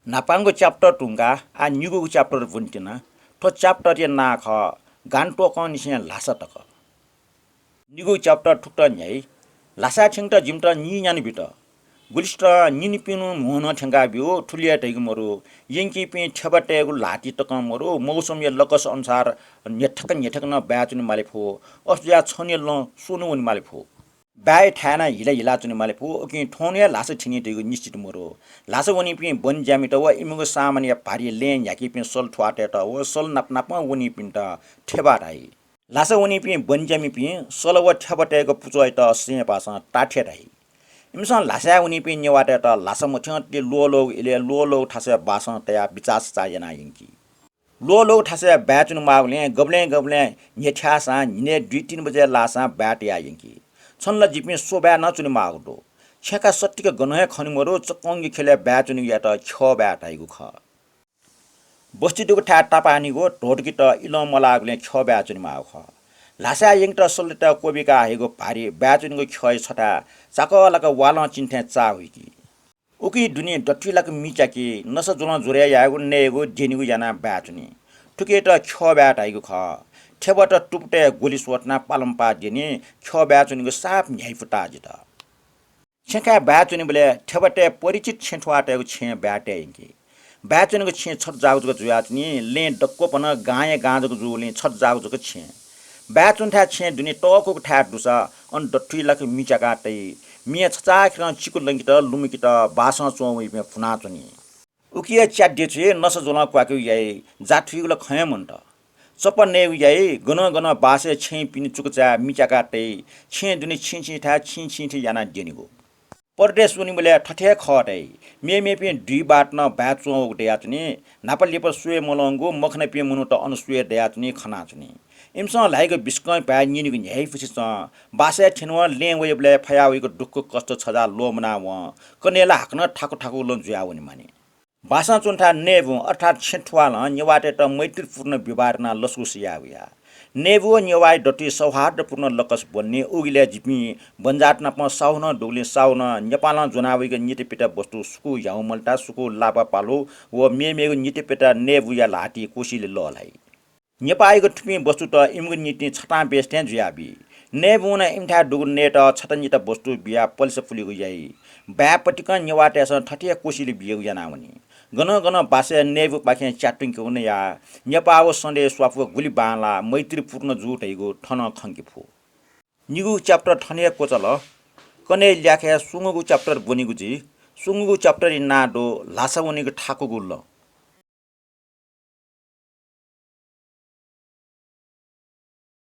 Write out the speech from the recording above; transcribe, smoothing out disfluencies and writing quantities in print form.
Napango chapter tunga a nyugu chapter vuntina to chapter ye na kha ganto kon nishin lasa taka nyugu chapter tukta nyai lasa chingta jimta ni nyani bita gulista nini pinu mono changa bio thulia taigu moru yenki pi chhabate gu lati taka moru मौसम ye lakas अनुसार नेठक न ब्याचुनि मालिफो अस्या छने ल सोनु वन मालिफो bye ठाना हिला चुनि मालिफो कि ठोनिया लास छिनि तेगु निश्चित मोरो लास वनि पि बन ज्यामि त व इमुगो सामान्य भारी लेन याकि पि सल ठवाटे त व सल नाप वनि पिन त ठेबा राई लास वनि पि बन ज्यामि पि सल व ठबटेको पुचोय त सिने पासा टाठे राई इमसन लासा वनि पि नेवाटे त लास मथ्य ते लोलो इले लोलो ठासे बासा तया विचास चायना यंकी लोलो ठासे ब्याचुन मागले गबले नेठ्यासा ने 2-3 बजे लासा ब्याट या यंकी छन्ल जिपि सोब्या नचुनि मागदो छेका सट्टिक गनहे खनिमरो चकंगी खेले ब्याचुनि या त छ ब्याट आइगु ख बस्तिदुको ठा टापानीगो ढोडकी त इलो मलागले छ ब्याचुनि माग ख लासा यंग त सल्लेटा कोबिका आइगो भारी ब्याचुनिगो खय छटा चाकलक वाल चिन्थे चा हुइकी उकी दुनि डट्टीलक मिचाकी नस जुन जुरे यागु नेगु जेनिगु याना ब्याचुनि ठुके त छ ब्याट आइगु ख ठेबट टुपटे गोली सोटना पालम्पा दिने छ ब्याचुनिको साप न्याइ फुटा जित छेका ब्याचुनि बले ठेबटे परिचित छेठवाटेको छे ब्याटे इंकी ब्याचुनिको छे छट जागुको जुयाचनि ले डक्को पन गाय गाजको जुले छट जागुको छे ब्याचुन था छे दुनि टको ठा दुसा अन डट्ठी लक मिचा काटै मिया छचा खन चिकु लंगित लुमिकित बासा चोइ मे फुना चुनि उकिया च्याड्डे छे नस जोला क्वाक्यु याइ जाठुइगल खयमन्त सपने याइ गन बासे छे पिनि चुकचा मिचा काटै छे दुनि छिछि ठा छिछि याना देनिगो परदेश उनि बले ठठे खटै मे पे दुई बाट न ब्याचो उडेयाचनि नापले पर सुए मलंगो मखने पे मुनु त अनुसुए देयाचनि खनाचनि इमस लाइको बिस्कै पा निनिगु न्याइ फुछि छ बासे ठेनवा ले वेबले फयाउको दुखको कष्ट छजा लोमना व कनेला हाक्न ठाको लन जुयावनि माने बासा चुन्ठा नेबु अर्थात छेठवाल नेवाटे त मैत्रीपूर्ण व्यवहारना लसुसियाविया नेबु नेवाइ डटी सौहार्दपूर्ण लकस बन्ने उगिले जिपि बन्जाटना प साउन डोले साउन नेपाल जुनाविको नितिपिटा वस्तु सुकु याउमल्टा सुकु लापा पालो व मेमेगु नितिपिटा नेबु या लाटी कोसिले ललाई नेपालको ठुपी वस्तु त इमगु नीति छटा बेस्टे जुयाबी नेबुन इमठा डुगु नेट छटनित वस्तु बिया पल्स फुलिगु याइ ब्यापटिक नेवाटेस ठटिया कोसिले बियउ जनावनी गन बासे नेबु पाखे च्याटुङको हुने या नेपाल सन्डे स्वाफु गुली बाला मैत्रीपूर्ण जुटैगो ठन खंकिफु निगु च्याप्टर ठने कोचल कने ल्याखे सुंगुगु च्याप्टर बनिगु जी सुंगुगु च्याप्टर नाडो लासावनीगु ठाको गुल्ल